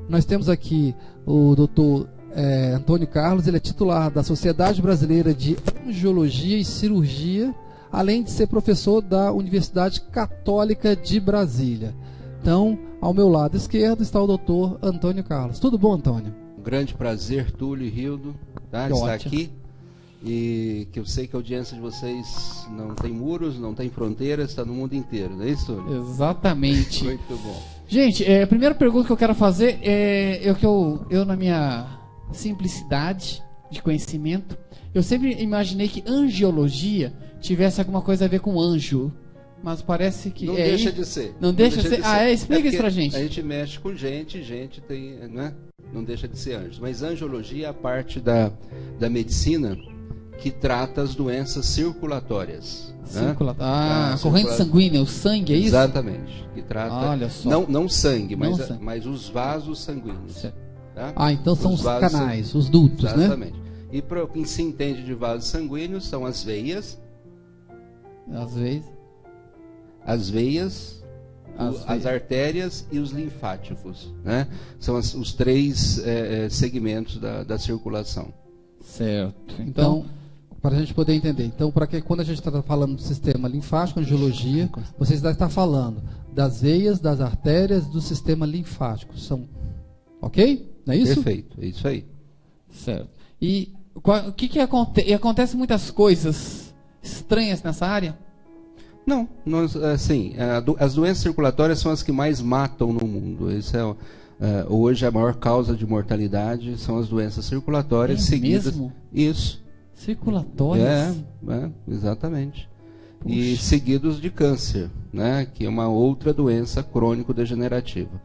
Nós temos aqui o doutor Antônio Carlos, ele é titular da Sociedade Brasileira de Angiologia e Cirurgia, além de ser professor da Universidade Católica de Brasília. Então, ao meu lado esquerdo está o doutor Antônio Carlos. Tudo bom, Antônio? Um grande prazer, Túlio e Rildo, tá? Estar aqui. E que eu sei que a audiência de vocês não tem muros, não tem fronteiras, está no mundo inteiro, não é isso, Túlio? Exatamente. Muito bom. Gente, a primeira pergunta que eu quero fazer é que eu na minha simplicidade de conhecimento, eu sempre imaginei que angiologia tivesse alguma coisa a ver com anjo, mas parece que não deixa de ser. Não deixa de ser. Explica isso pra gente. A gente mexe com gente tem, né? Não deixa de ser anjo. Mas angiologia é a parte da medicina que trata as doenças circulatórias. Corrente sanguínea, o sangue, é isso? Exatamente. Que trata, olha só. Não sangue, mas os vasos sanguíneos. Tá? Então são os canais, os dutos, exatamente. Né? E para quem se entende de vasos sanguíneos, são as veias. As veias, as artérias e os linfáticos, né? São os três segmentos da circulação. Certo. Então, para a gente poder entender, então, quando a gente está falando do sistema linfático, angiologia, você está falando das veias, das artérias, do sistema linfático. São, ok? Não é isso? Perfeito, é isso aí. Certo. E o que acontece? Acontece muitas coisas estranhas nessa área? Não, assim, as doenças circulatórias são as que mais matam no mundo. Isso hoje a maior causa de mortalidade são as doenças circulatórias seguidas. Mesmo? Isso. Circulatórias? Exatamente. Puxa. E seguidos de câncer, né? Que é uma outra doença crônico-degenerativa.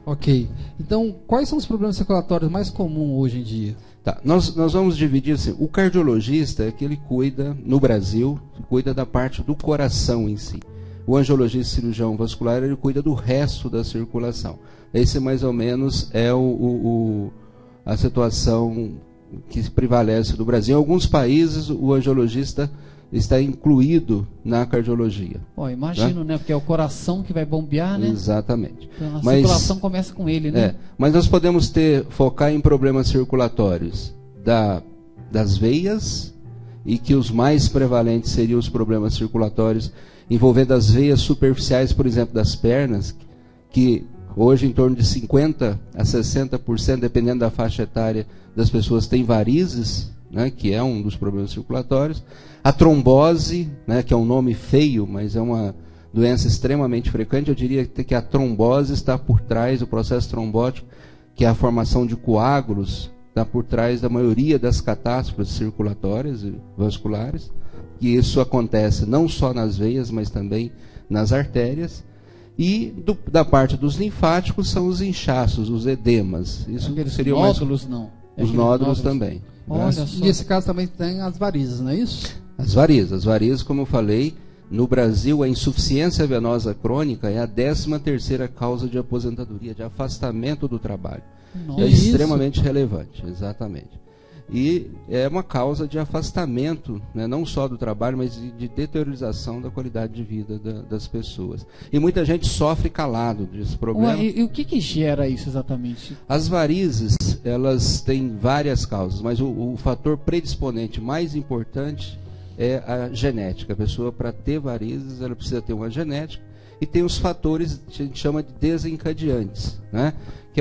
Ok. Então, quais são os problemas circulatórios mais comuns hoje em dia? Tá, nós vamos dividir assim, o cardiologista é que ele cuida, no Brasil, cuida da parte do coração em si. O angiologista cirurgião vascular, ele cuida do resto da circulação. Esse mais ou menos é a situação que prevalece no Brasil. Em alguns países o angiologista está incluído na cardiologia. Imagino, né? Porque é o coração que vai bombear, né? Exatamente. Então a circulação começa com ele, né? Mas nós podemos focar em problemas circulatórios das veias, e que os mais prevalentes seriam os problemas circulatórios envolvendo as veias superficiais, por exemplo, das pernas, que hoje em torno de 50% a 60%, dependendo da faixa etária das pessoas, têm varizes, né, que é um dos problemas circulatórios. A trombose, né, que é um nome feio, mas é uma doença extremamente frequente. Eu diria que a trombose está por trás, o processo trombótico, que é a formação de coágulos, está por trás da maioria das catástrofes circulatórias e vasculares. E isso acontece não só nas veias, mas também nas artérias. E da parte dos linfáticos são os inchaços, os edemas. Isso seria nódulos, não? Os nódulos também. Olha só. E nesse caso também tem as varizes, não é isso? As varizes, como eu falei, no Brasil a insuficiência venosa crônica é a 13ª causa de aposentadoria, de afastamento do trabalho. Nossa. É extremamente relevante, exatamente. E é uma causa de afastamento, né, não só do trabalho, mas de deteriorização da qualidade de vida das pessoas. E muita gente sofre calado desse problema. E o que gera isso exatamente? As varizes, elas têm várias causas, mas o fator predisponente mais importante é a genética. A pessoa, para ter varizes, ela precisa ter uma genética. E tem os fatores que a gente chama de desencadeantes, né? Que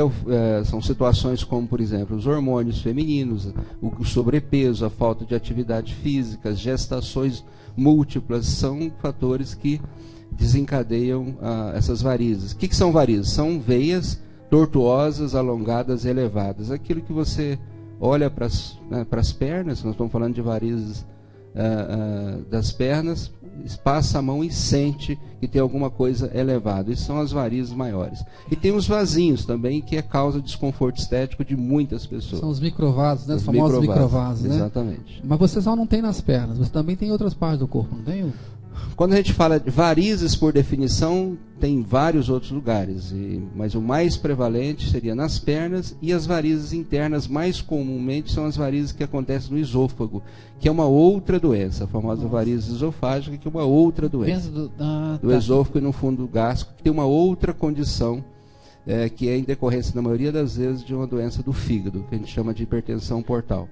são situações como, por exemplo, os hormônios femininos, o sobrepeso, a falta de atividade física, as gestações múltiplas, são fatores que desencadeiam essas varizes. O que são varizes? São veias tortuosas, alongadas e elevadas. Aquilo que você olha para as pernas, nós estamos falando de varizes das pernas, passa a mão e sente que tem alguma coisa elevada. Isso são as varizes maiores. E tem os vasinhos também, que é causa de desconforto estético de muitas pessoas. São os microvasos, né? Os famosos microvasos, né? Exatamente. Mas você só não tem nas pernas, você também tem em outras partes do corpo, não tem? Quando a gente fala de varizes, por definição, tem vários outros lugares, mas o mais prevalente seria nas pernas, e as varizes internas mais comumente são as varizes que acontecem no esôfago, que é uma outra doença, a famosa varize esofágica, que é uma outra doença do esôfago e no fundo gástrico, que tem uma outra condição que é em decorrência, na maioria das vezes, de uma doença do fígado, que a gente chama de hipertensão portal.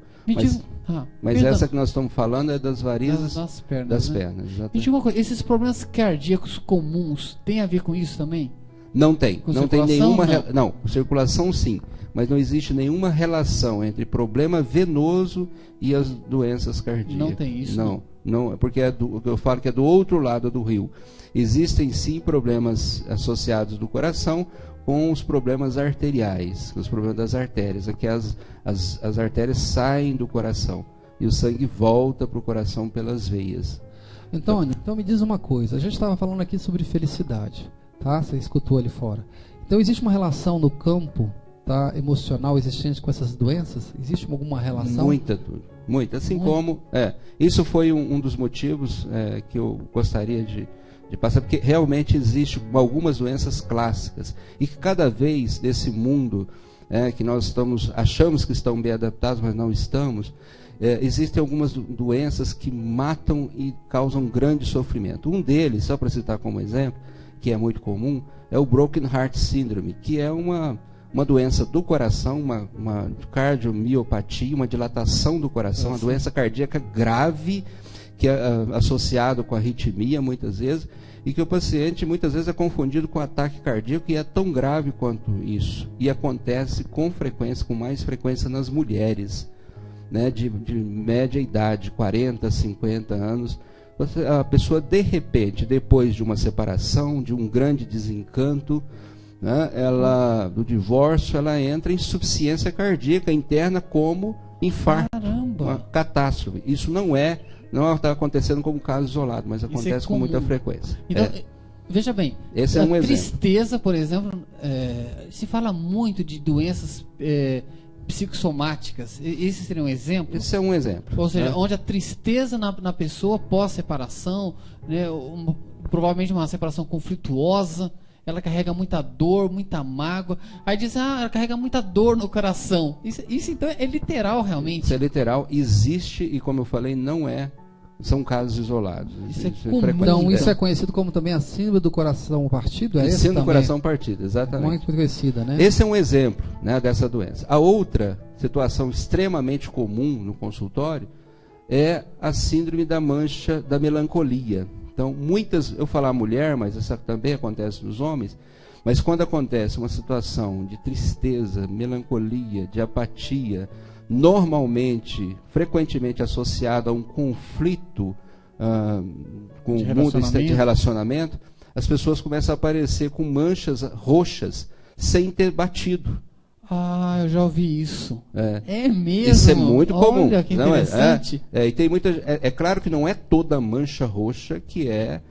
Mas essa que nós estamos falando é das varizes das pernas. das né? pernas, exatamente. Me diga uma coisa, esses problemas cardíacos comuns têm a ver com isso também? Não tem. Com Não tem circulação, nenhuma. não? Circulação sim. Mas não existe nenhuma relação entre problema venoso e as doenças cardíacas. Não tem isso? Não, porque eu falo que é do outro lado do rio. Existem sim problemas associados do coração com os problemas arteriais, com os problemas das artérias. Aqui as artérias saem do coração e o sangue volta para o coração pelas veias. Antônio, então me diz uma coisa. A gente estava falando aqui sobre felicidade, tá? Você escutou ali fora. Então existe uma relação no campo, tá, emocional existente com essas doenças? Existe alguma relação? Muita. Assim como... isso foi um dos motivos que eu gostaria de passar, porque realmente existe algumas doenças clássicas. E que cada vez desse mundo que nós achamos que estão bem adaptados, mas não estamos, existem algumas doenças que matam e causam grande sofrimento. Um deles, só para citar como exemplo, que é muito comum, é o Broken Heart Syndrome, que é uma doença do coração, uma cardiomiopatia, uma dilatação do coração, uma doença cardíaca grave, que é associado com arritmia muitas vezes, e que o paciente muitas vezes é confundido com ataque cardíaco, e é tão grave quanto isso. E acontece com frequência, com mais frequência nas mulheres, né, de média idade, 40, 50 anos. A pessoa, de repente, depois de uma separação, de um grande desencanto, né, do divórcio, ela entra em insuficiência cardíaca interna como infarto, uma catástrofe. Isso não está acontecendo como caso isolado, mas acontece com muita frequência. Então, veja bem, esse é um exemplo. Tristeza, por exemplo, se fala muito de doenças psicossomáticas. Esse seria um exemplo? Esse é um exemplo. Ou seja, onde a tristeza na pessoa pós-separação, né, provavelmente uma separação conflituosa, ela carrega muita dor, muita mágoa. Aí diz, ela carrega muita dor no coração. Isso então é literal, realmente? Isso é literal, existe, e como eu falei, são casos isolados. Isso é comum. Então isso é conhecido como também a síndrome do coração partido? A síndrome do coração partido, exatamente. Muito conhecida, né? Esse é um exemplo, né, dessa doença. A outra situação extremamente comum no consultório é a síndrome da mancha da melancolia. Então, eu falar mulher, mas essa também acontece nos homens, mas quando acontece uma situação de tristeza, melancolia, de apatia, frequentemente associada a um conflito com o mundo de relacionamento, as pessoas começam a aparecer com manchas roxas sem ter batido. Eu já ouvi isso. É mesmo? Isso é muito comum. Olha, que interessante. E tem é claro que não é toda mancha roxa que é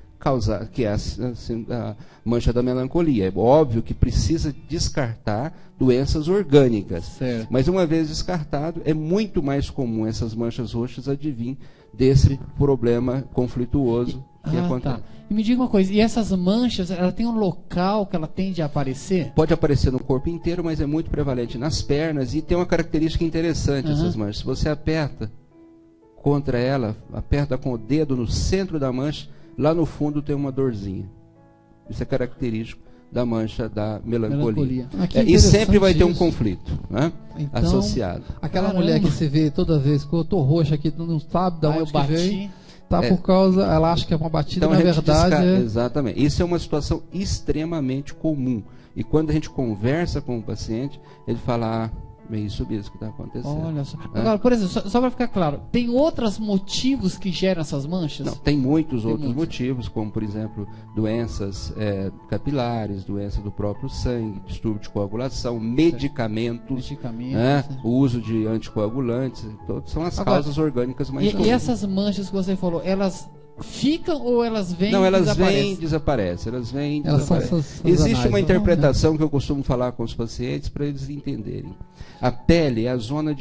a mancha da melancolia. É óbvio que precisa descartar doenças orgânicas. Certo. Mas uma vez descartado, é muito mais comum essas manchas roxas advir desse problema conflituoso que acontece. Tá. E me diga uma coisa, e essas manchas, ela tem um local que ela tende a aparecer? Pode aparecer no corpo inteiro, mas é muito prevalente nas pernas, e tem uma característica interessante essas manchas. Se você aperta contra ela, aperta com o dedo no centro da mancha, lá no fundo tem uma dorzinha. Isso é característico da mancha da melancolia. E sempre vai ter um conflito, né, então, associado. Aquela mulher que você vê toda vez que eu tô roxa aqui, não sabe de onde que veio. Por causa, ela acha que é uma batida, então, na verdade... Exatamente. Isso é uma situação extremamente comum. E quando a gente conversa com o paciente, ele fala, é isso mesmo que está acontecendo. Olha só. Agora, por exemplo, só para ficar claro, tem outros motivos que geram essas manchas? Não, tem muitos outros motivos, como, por exemplo, doenças capilares, doença do próprio sangue, distúrbio de coagulação, medicamentos, né, o uso de anticoagulantes, são as causas orgânicas mais comuns. E essas manchas que você falou, elas ficam ou elas vêm? Não, elas vêm e desaparecem. Existe uma interpretação que eu costumo falar com os pacientes para eles entenderem. A pele é a zona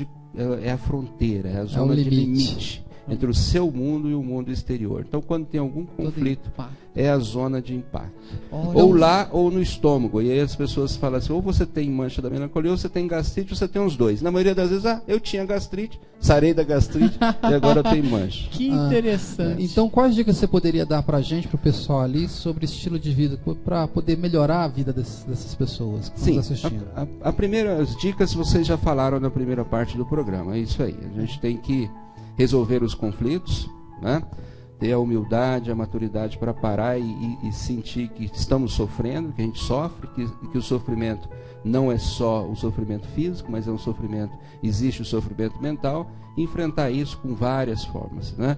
é a fronteira, é a zona de limite entre o seu mundo e o mundo exterior. Então, quando tem algum conflito, é a zona de impacto. Ou lá, ou no estômago. E aí as pessoas falam assim, ou você tem mancha da melancolia, ou você tem gastrite, ou você tem os dois. Na maioria das vezes, eu tinha gastrite, sarei da gastrite, e agora eu tenho mancha. Que interessante. Então, quais dicas você poderia dar pra gente, pro pessoal ali, sobre estilo de vida, para poder melhorar a vida dessas pessoas que estão assistindo? A primeira, as dicas vocês já falaram na primeira parte do programa, é isso aí. A gente tem que resolver os conflitos, né? Ter a humildade, a maturidade para parar e sentir que estamos sofrendo, que a gente sofre, que o sofrimento não é só o sofrimento físico, mas é um sofrimento, existe o sofrimento mental, e enfrentar isso com várias formas, né?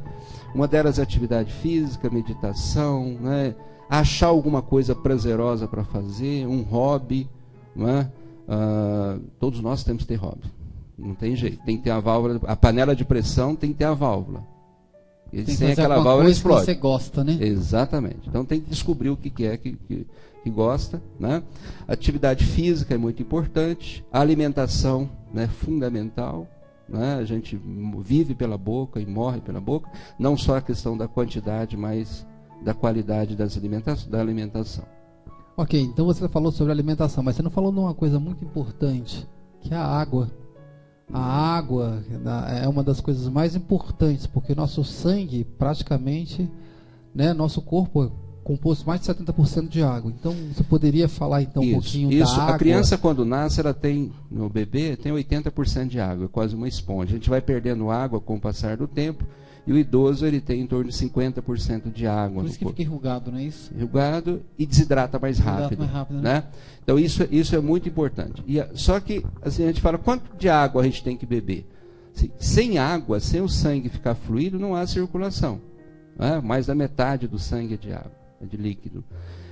Uma delas é atividade física, meditação, né? Achar alguma coisa prazerosa para fazer, um hobby, né? Todos nós temos que ter hobby. Não tem jeito, tem que ter a válvula, a panela de pressão tem que ter a válvula. E sem aquela válvula explode. Que você gosta, né? Exatamente. Então tem que descobrir o que é que gosta, né? Atividade física é muito importante, a alimentação, né, fundamental, né? A gente vive pela boca e morre pela boca, não só a questão da quantidade, mas da qualidade da alimentação. Ok, então você falou sobre alimentação, mas você não falou de uma coisa muito importante, que é a água. A água é uma das coisas mais importantes, porque nosso sangue, praticamente, né, nosso corpo é composto mais de 70% de água. Então, você poderia falar então um pouquinho da água? A criança, quando nasce, ela tem, no bebê, tem 80% de água, é quase uma esponja. A gente vai perdendo água com o passar do tempo, e o idoso ele tem em torno de 50% de água. Por isso que fica enrugado, não é isso? Enrugado e desidrata mais rápido. Né? Então isso é muito importante. Só que assim, a gente fala, quanto de água a gente tem que beber? Sem água, sem o sangue ficar fluido, não há circulação. Né? Mais da metade do sangue é de água, é de líquido.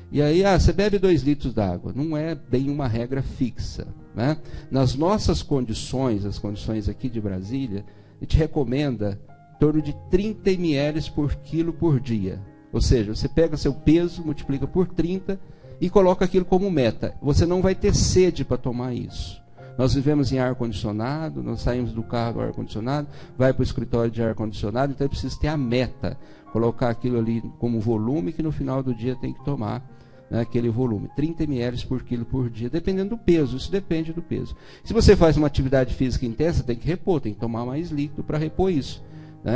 E aí, você bebe 2 litros d'água. Não é bem uma regra fixa. Né? Nas nossas condições, as condições aqui de Brasília, a gente recomenda em torno de 30 ml por quilo por dia. Ou seja, você pega seu peso, multiplica por 30 e coloca aquilo como meta. Você não vai ter sede para tomar isso. Nós vivemos em ar-condicionado, nós saímos do carro do ar-condicionado, vai para o escritório de ar-condicionado, então é preciso ter a meta, colocar aquilo ali como volume que no final do dia tem que tomar, né, aquele volume, 30 ml por quilo por dia, dependendo do peso, isso depende do peso. Se você faz uma atividade física intensa, tem que repor, tem que tomar mais líquido para repor isso.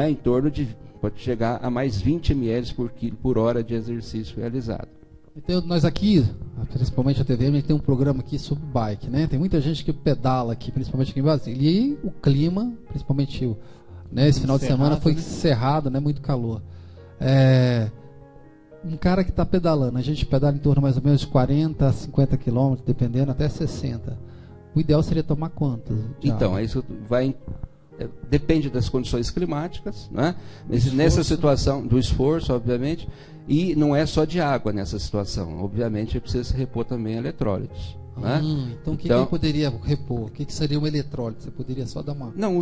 Em torno de, pode chegar a mais 20 ml por hora de exercício realizado. Então, nós aqui, principalmente a TVM, a gente tem um programa aqui sobre bike, né? Tem muita gente que pedala aqui, principalmente aqui em Brasília. E o clima, principalmente esse final de semana, foi cerrado, né? Muito calor. Um cara que está pedalando, a gente pedala em torno mais ou menos de 40 a 50 quilômetros, dependendo, até 60. O ideal seria tomar quantos? Então, isso vai... Depende das condições climáticas, né? Nessa situação do esforço, obviamente, e não é só de água nessa situação. Obviamente, precisa se repor também eletrólitos. Né? Então, o que poderia repor? O que seria um eletrólito? Você poderia só dar uma... Não,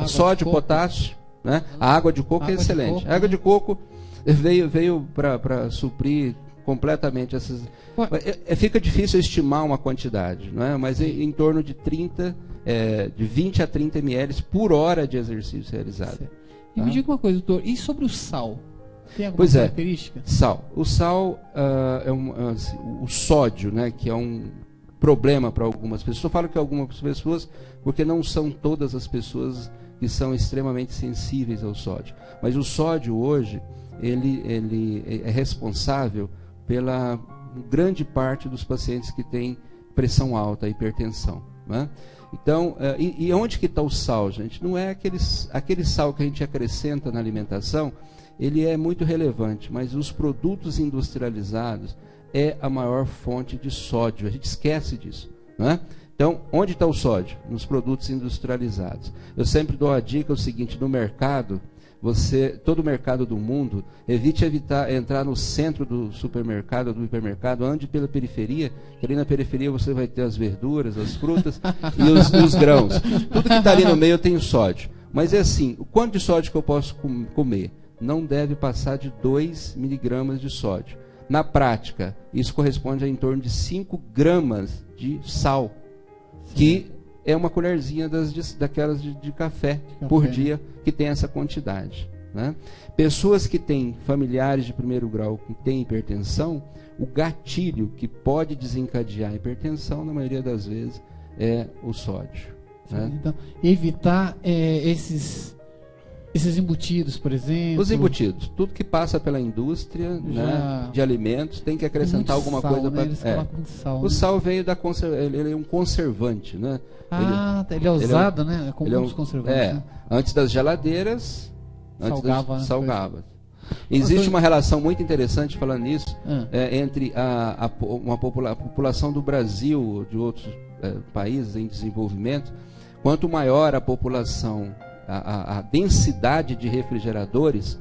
sódio, potássio, né? A água de coco é excelente. A água de coco veio para suprir completamente essas... Fica difícil estimar uma quantidade, não é? Mas em torno de 20 a 30 ml por hora de exercício realizado. Certo. E me diga uma coisa, doutor, e sobre o sal? Tem alguma característica? Sal. O sal o sódio, né, que é um problema para algumas pessoas. Eu falo que algumas pessoas, porque não são todas as pessoas que são extremamente sensíveis ao sódio. Mas o sódio hoje, ele é responsável pela grande parte dos pacientes que têm pressão alta, hipertensão, né? Então, e onde que está o sal, gente? Não é aquele sal que a gente acrescenta na alimentação, ele é muito relevante, mas os produtos industrializados é a maior fonte de sódio, a gente esquece disso, né? Então, onde está o sódio? Nos produtos industrializados. Eu sempre dou a dica, o seguinte, no mercado, todo o mercado do mundo, evite entrar no centro do supermercado, do hipermercado, ande pela periferia, que ali na periferia você vai ter as verduras, as frutas e os grãos. Tudo que está ali no meio tem o sódio. Mas é assim, o quanto de sódio que eu posso comer? Não deve passar de 2 miligramas de sódio. Na prática, isso corresponde a em torno de 5 gramas de sal, que é uma colherzinha daquelas de café por dia, que tem essa quantidade, né? Pessoas que têm familiares de primeiro grau que têm hipertensão, o gatilho que pode desencadear a hipertensão, na maioria das vezes, é o sódio, né? Então, evitar esses embutidos, por exemplo. Os embutidos, tudo que passa pela indústria, né, de alimentos, tem que acrescentar alguma coisa para. O sal veio da ele é um conservante, né? Ele é usado, né? É como os conservantes. Né? Antes das geladeiras, salgava. Existe uma relação muito interessante falando nisso entre a população do Brasil, de outros países em desenvolvimento. Quanto maior a população, a densidade de refrigeradores,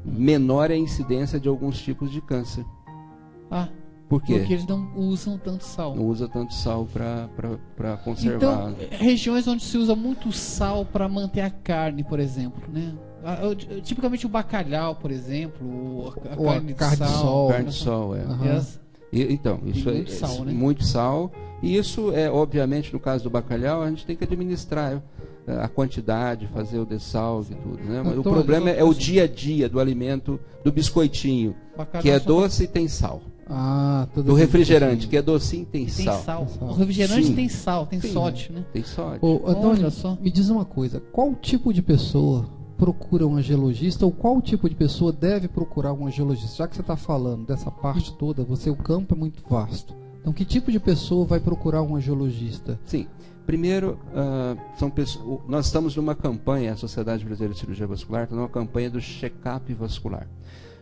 menor é a incidência de alguns tipos de câncer. Por quê? Porque eles não usam tanto sal. Não usa tanto sal para conservar. Então, regiões onde se usa muito sal para manter a carne, por exemplo, né? Tipicamente o bacalhau, por exemplo, a carne de sol. Carne de sol, então, isso é sal, né? Muito sal. E isso é, obviamente, no caso do bacalhau, a gente tem que administrar a quantidade, fazer o dessalve e tudo, né? Mas o problema é o dia a dia do alimento, do biscoitinho, que é doce e tem sal. Do refrigerante, que é docinho, tem sal. O refrigerante tem sal, tem sódio, né? Tem sódio. Antônio, me diz uma coisa, qual tipo de pessoa procura um angiologista, ou qual tipo de pessoa deve procurar um angiologista? Já que você está falando dessa parte toda, o campo é muito vasto. Então, que tipo de pessoa vai procurar um angiologista? Sim. Primeiro, nós estamos numa campanha, a Sociedade Brasileira de Cirurgia Vascular está numa campanha do check-up vascular.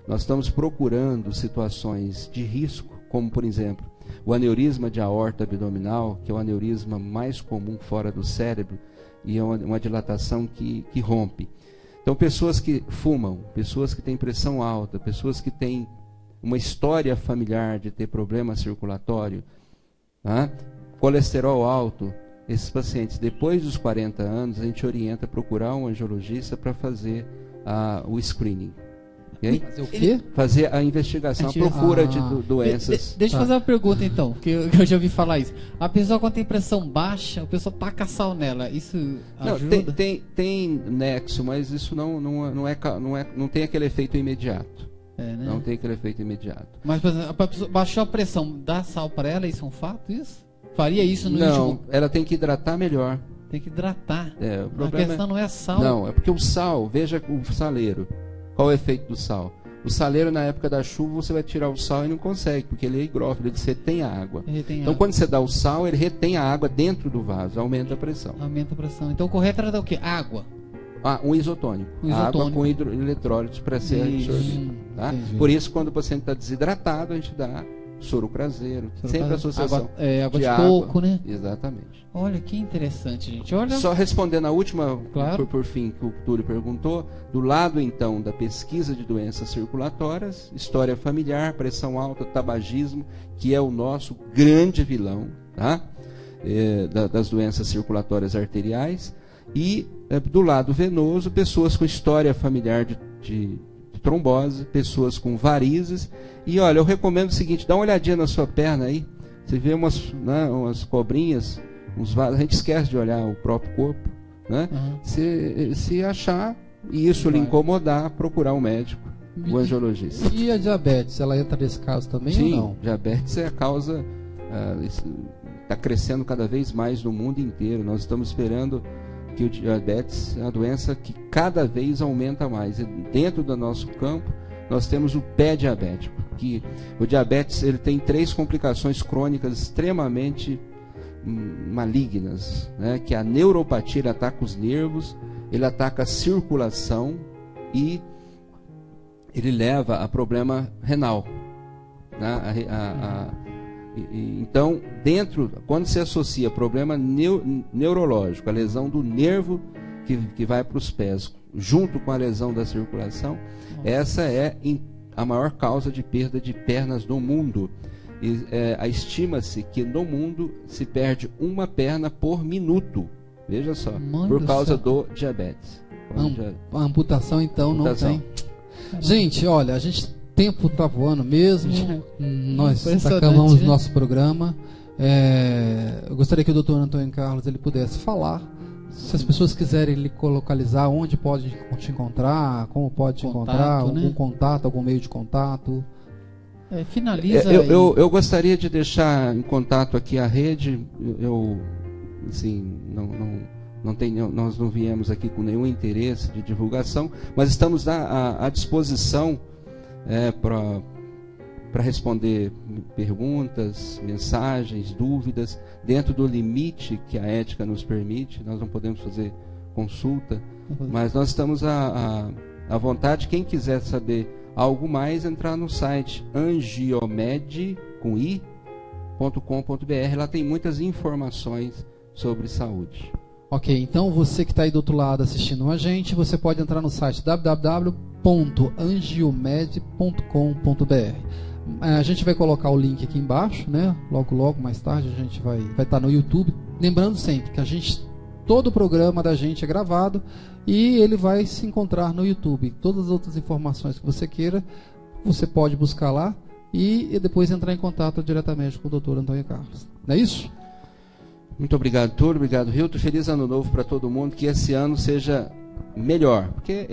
Nós estamos procurando situações de risco, como, por exemplo, o aneurisma de aorta abdominal, que é o aneurisma mais comum fora do cérebro, e é uma dilatação que rompe. Então, pessoas que fumam, pessoas que têm pressão alta, pessoas que têm uma história familiar de ter problema circulatório, colesterol alto, esses pacientes, depois dos 40 anos, a gente orienta a procurar um angiologista para fazer o screening. Okay? Fazer o quê? Fazer a investigação, a procura de doenças. Deixa eu fazer uma pergunta então, que eu já ouvi falar isso. A pessoa quando tem pressão baixa, a pessoa taca sal nela, isso ajuda? Tem nexo, mas isso não tem aquele efeito imediato. Né? Não tem aquele efeito imediato. Mas, por exemplo, a pessoa baixou a pressão, dá sal para ela, isso é um fato, isso? Faria isso no Não, ela tem que hidratar melhor. Tem que hidratar. O problema a questão não é sal. Não, é porque o sal, veja o saleiro. Qual é o efeito do sal? O saleiro, na época da chuva, você vai tirar o sal e não consegue, porque ele é higrófilo, ele retém a água. Quando você dá o sal, ele retém a água dentro do vaso, aumenta a pressão. Aumenta a pressão. Então o correto era dar o quê? Água. Um isotônico. Água com eletrólitos para ser absorvido. Tá? Por isso, quando o paciente está desidratado, a gente dá soro caseiro. Sempre a associação água de coco, né? Exatamente. Olha, que interessante, gente. Olha... Só respondendo a última, por fim, que o Túlio perguntou, do lado, então, da pesquisa de doenças circulatórias, história familiar, pressão alta, tabagismo, que é o nosso grande vilão, tá? Das doenças circulatórias arteriais, e do lado venoso, pessoas com história familiar de trombose, pessoas com varizes. E olha, eu recomendo o seguinte, dá uma olhadinha na sua perna aí, você vê umas cobrinhas, a gente esquece de olhar o próprio corpo, né? Se achar e isso lhe incomodar, procurar um médico, um angiologista. E a diabetes, ela entra nesse caso também? Sim, ou não? Diabetes é a causa, está crescendo cada vez mais no mundo inteiro. Nós estamos esperando que o diabetes é uma doença que cada vez aumenta mais. E dentro do nosso campo, nós temos o pé diabético, que o diabetes ele tem 3 complicações crônicas extremamente malignas, né? Que a neuropatia, ele ataca os nervos, ele ataca a circulação e ele leva a problema renal, né? Então, quando se associa problema neurológico, a lesão do nervo que vai para os pés, junto com a lesão da circulação, essa é a maior causa de perda de pernas no mundo. Estima-se que no mundo se perde uma perna por minuto, veja só, por causa do diabetes. A amputação, então, não tem. Gente, olha, a gente... O tempo está voando mesmo. Nós acabamos o nosso programa. Eu gostaria que o Dr. Antônio Carlos ele pudesse falar. Se as pessoas quiserem lhe localizar, onde pode te encontrar, como pode te encontrar, algum contato, algum meio de contato. Finaliza. Eu gostaria de deixar em contato aqui a rede. Assim, nós não viemos aqui com nenhum interesse de divulgação, mas estamos à disposição para responder perguntas, mensagens, dúvidas, dentro do limite que a ética nos permite. Nós não podemos fazer consulta, mas nós estamos à vontade. Quem quiser saber algo mais, entrar no site angiomed.com.br. Lá tem muitas informações sobre saúde. Ok, então você que está aí do outro lado assistindo a gente, você pode entrar no site www.angiomed.com.br. A gente vai colocar o link aqui embaixo, né? Logo mais tarde a gente vai estar no YouTube. Lembrando sempre que todo o programa da gente é gravado e ele vai se encontrar no YouTube. Todas as outras informações que você queira, você pode buscar lá e depois entrar em contato diretamente com o Dr. Antônio Carlos. Não é isso? Muito obrigado, Túlio. Obrigado, Hilton. Feliz ano novo para todo mundo. Que esse ano seja melhor. Porque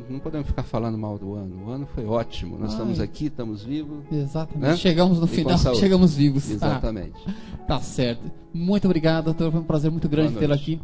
não podemos ficar falando mal do ano. O ano foi ótimo. Nós estamos aqui, estamos vivos. Exatamente. Né? Chegamos no final, chegamos vivos. Exatamente. Tá certo. Muito obrigado, doutor. Foi um prazer muito grande tê-lo aqui.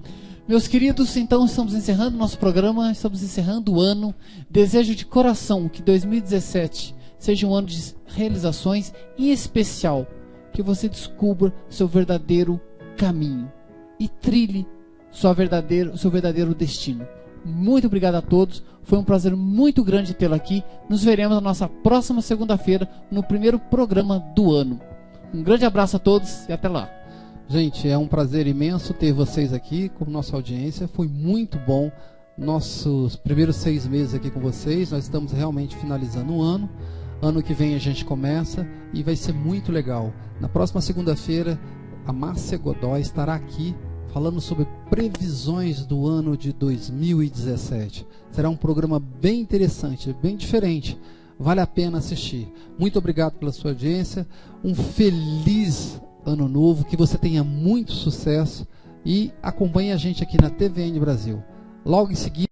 Meus queridos, então estamos encerrando nosso programa. Estamos encerrando o ano. Desejo de coração que 2017 seja um ano de realizações. Em especial, que você descubra seu verdadeiro caminho e trilhe seu verdadeiro destino. Muito obrigado a todos, foi um prazer muito grande tê-lo aqui. Nos veremos na nossa próxima segunda-feira no primeiro programa do ano. Um grande abraço a todos e até lá. Gente, é um prazer imenso ter vocês aqui como nossa audiência. Foi muito bom nossos primeiros 6 meses aqui com vocês. Nós estamos realmente finalizando o ano. Ano que vem a gente começa e vai ser muito legal. Na próxima segunda-feira a Márcia Godoy estará aqui falando sobre previsões do ano de 2017. Será um programa bem interessante, bem diferente. Vale a pena assistir. Muito obrigado pela sua audiência. Um feliz ano novo, que você tenha muito sucesso e acompanhe a gente aqui na TVN Brasil. Logo em seguida